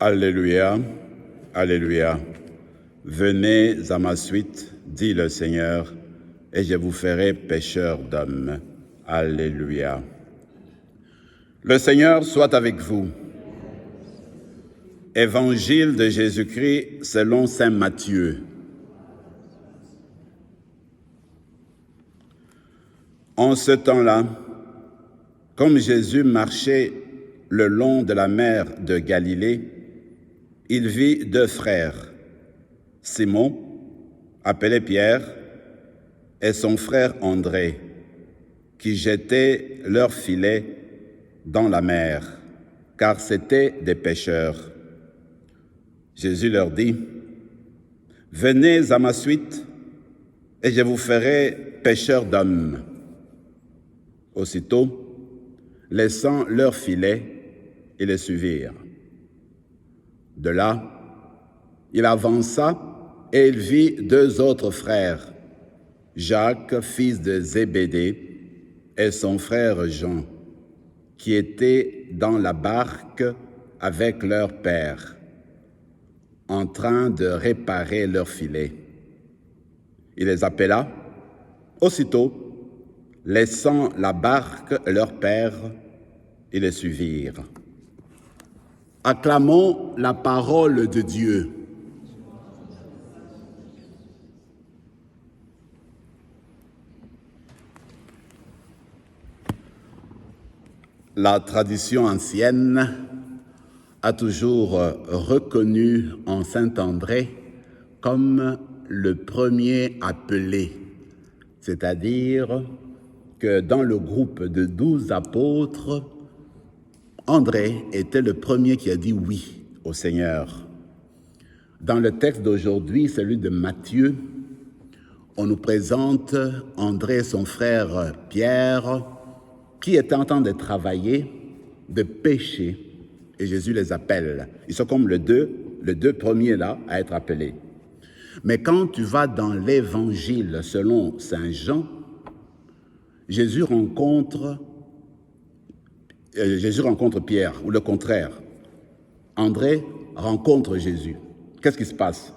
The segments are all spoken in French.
Alléluia, Alléluia. Venez à ma suite, dit le Seigneur, et je vous ferai pécheurs d'hommes. Alléluia. Le Seigneur soit avec vous. Évangile de Jésus-Christ selon saint Matthieu. En ce temps-là, comme Jésus marchait le long de la mer de Galilée, il vit deux frères, Simon, appelé Pierre, et son frère André, qui jetaient leurs filets dans la mer, car c'étaient des pêcheurs. Jésus leur dit, « Venez à ma suite, et je vous ferai pécheurs d'hommes. » Aussitôt, laissant leurs filets, ils les suivirent. De là, il avança et il vit deux autres frères, Jacques, fils de Zébédée, et son frère Jean, qui étaient dans la barque avec leur père, en train de réparer leurs filets. Il les appela. Aussitôt, laissant la barque et leur père, ils les suivirent. Acclamons la parole de Dieu. La tradition ancienne a toujours reconnu en saint André comme le premier appelé, c'est-à-dire que dans le groupe de 12 apôtres, André était le premier qui a dit oui au Seigneur. Dans le texte d'aujourd'hui, celui de Matthieu, on nous présente André et son frère Pierre, qui étaient en train de travailler, de pêcher, et Jésus les appelle. Ils sont comme les deux premiers là à être appelés. Mais quand tu vas dans l'évangile selon saint Jean, Jésus rencontre Pierre, ou le contraire. André rencontre Jésus. Qu'est-ce qui se passe?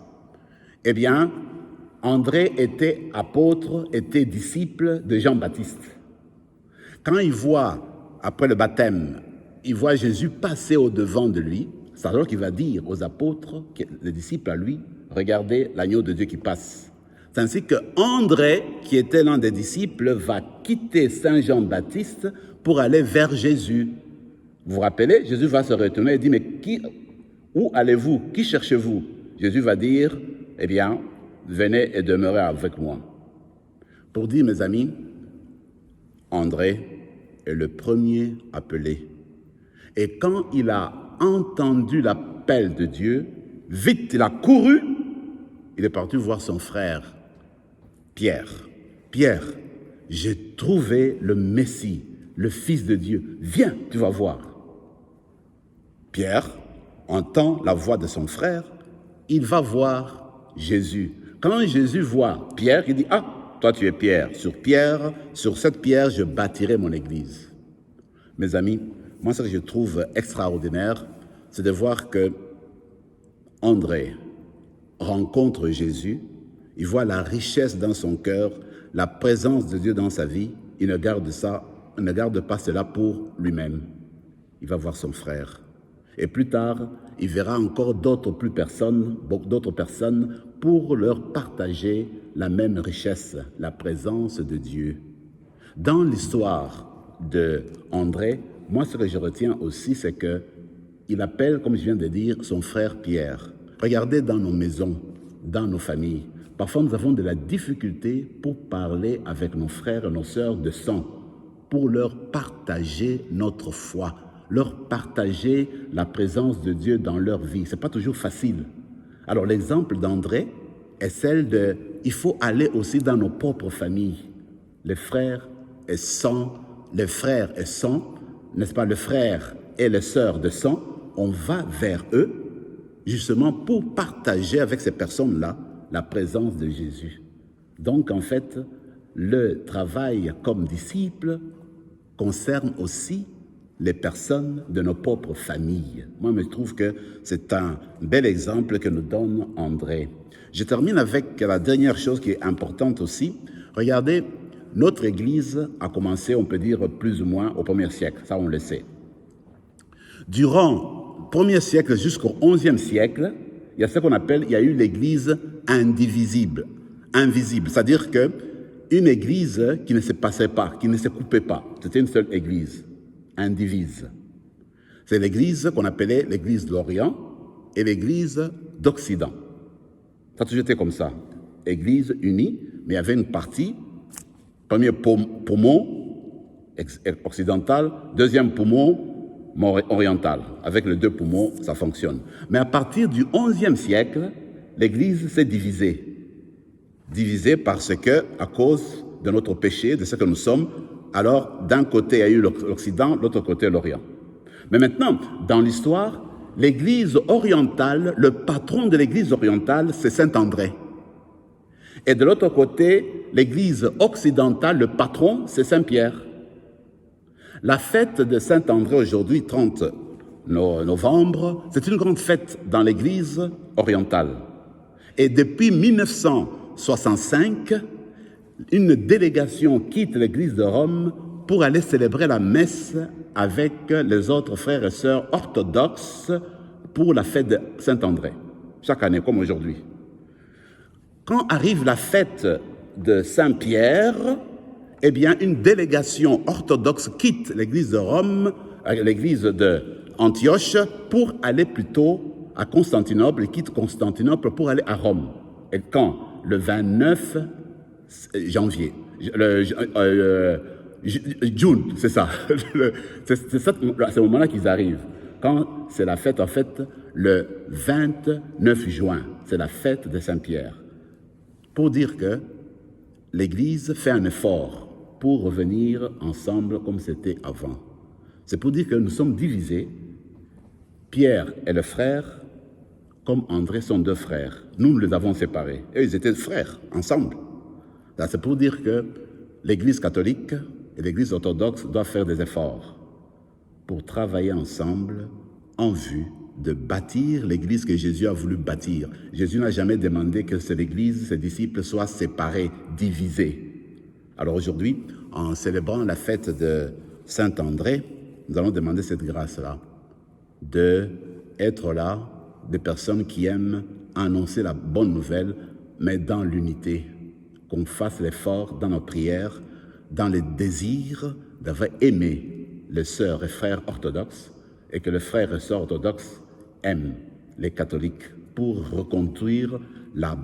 Eh bien, André était apôtre, était disciple de Jean-Baptiste. Quand il voit, après le baptême, il voit Jésus passer au-devant de lui, c'est alors qu'il va dire aux apôtres, les disciples à lui, regardez l'agneau de Dieu qui passe. C'est ainsi que André, qui était l'un des disciples, va quitter Saint Jean-Baptiste pour aller vers Jésus. Vous vous rappelez, Jésus va se retourner et dit, mais où allez-vous? Qui cherchez-vous? Jésus va dire, eh bien, venez et demeurez avec moi. Pour dire, mes amis, André est le premier appelé. Et quand il a entendu l'appel de Dieu, vite, il a couru, il est parti voir son frère, Pierre. Pierre, j'ai trouvé le Messie, le Fils de Dieu. Viens, tu vas voir. Pierre entend la voix de son frère, il va voir Jésus. Quand Jésus voit Pierre, il dit, « Ah, toi tu es Pierre. Sur cette pierre, je bâtirai mon église. » Mes amis, moi ce que je trouve extraordinaire, c'est de voir que André rencontre Jésus, il voit la richesse dans son cœur, la présence de Dieu dans sa vie, il ne garde pas cela pour lui-même. Il va voir son frère. Et plus tard, il verra encore d'autres personnes pour leur partager la même richesse, la présence de Dieu. Dans l'histoire d'André, moi ce que je retiens aussi, c'est qu'il appelle, comme je viens de dire, son frère Pierre. Regardez dans nos maisons, dans nos familles, parfois nous avons de la difficulté pour parler avec nos frères et nos sœurs de sang, pour leur partager notre foi, leur partager la présence de Dieu dans leur vie. Ce n'est pas toujours facile. Alors l'exemple d'André est celle il faut aller aussi dans nos propres familles. Les frères et sang, n'est-ce pas, le frère et les sœurs de sang, on va vers eux justement pour partager avec ces personnes-là la présence de Jésus. Donc en fait, le travail comme disciple concerne aussi les personnes de nos propres familles. Moi, je trouve que c'est un bel exemple que nous donne André. Je termine avec la dernière chose qui est importante aussi. Regardez, notre Église a commencé, on peut dire, plus ou moins au 1er siècle. Ça, on le sait. Durant le 1er siècle jusqu'au 11e siècle, il y a ce qu'on appelle, il y a eu l'Église indivisible, invisible. C'est-à-dire qu'une Église qui ne se passait pas, qui ne se coupait pas. C'était une seule Église, indivise. C'est l'Église qu'on appelait l'Église de l'Orient et l'Église d'Occident. Ça a toujours été comme ça. Église unie, mais il y avait une partie, premier poumon occidental, deuxième poumon oriental. Avec les deux poumons, ça fonctionne. Mais à partir du XIe siècle, l'Église s'est divisée. Divisée parce que, à cause de notre péché, de ce que nous sommes, alors d'un côté il y a eu l'Occident, de l'autre côté l'Orient. Mais maintenant, dans l'histoire, l'Église orientale, le patron de l'Église orientale, c'est Saint André. Et de l'autre côté, l'Église occidentale, le patron, c'est Saint Pierre. La fête de Saint André aujourd'hui, 30 novembre, c'est une grande fête dans l'Église orientale. Et depuis 1965, une délégation quitte l'Église de Rome pour aller célébrer la messe avec les autres frères et sœurs orthodoxes pour la fête de Saint André, chaque année comme aujourd'hui. Quand arrive la fête de Saint Pierre, eh bien, une délégation orthodoxe quitte l'église de Rome, l'église d'Antioche, pour aller plutôt à Constantinople, et quitte Constantinople pour aller à Rome. Et quand? Le 29 janvier. June, c'est ça. C'est ce moment-là qu'ils arrivent. Quand c'est la fête, en fait, le 29 juin, c'est la fête de Saint-Pierre. Pour dire que l'Église fait un effort pour revenir ensemble comme c'était avant. C'est pour dire que nous sommes divisés. Pierre est le frère, comme André sont deux frères. Nous les avons séparés. Eux, ils étaient frères, ensemble. C'est pour dire que l'Église catholique et l'Église orthodoxe doivent faire des efforts pour travailler ensemble en vue de bâtir l'Église que Jésus a voulu bâtir. Jésus n'a jamais demandé que l'Église, ses disciples soient séparés, divisés. Alors aujourd'hui, en célébrant la fête de Saint-André, nous allons demander cette grâce-là, d'être là, des personnes qui aiment annoncer la bonne nouvelle, mais dans l'unité, qu'on fasse l'effort dans nos prières, dans le désir d'avoir aimé les sœurs et frères orthodoxes, et que les frères et sœurs orthodoxes aiment les catholiques pour reconstruire la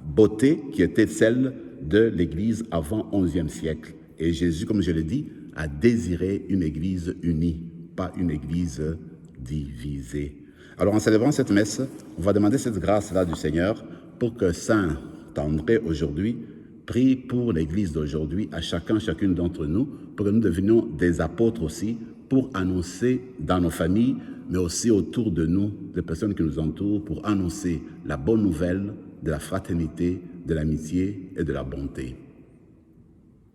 beauté qui était celle de l'Église avant 11e siècle. Et Jésus, comme je l'ai dit, a désiré une Église unie, pas une Église divisée. Alors en célébrant cette messe, on va demander cette grâce-là du Seigneur pour que Saint André aujourd'hui prie pour l'Église d'aujourd'hui, à chacune d'entre nous, pour que nous devenions des apôtres aussi, pour annoncer dans nos familles, mais aussi autour de nous, des personnes qui nous entourent, pour annoncer la bonne nouvelle de la fraternité, de l'amitié et de la bonté.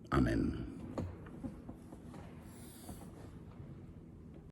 Amen.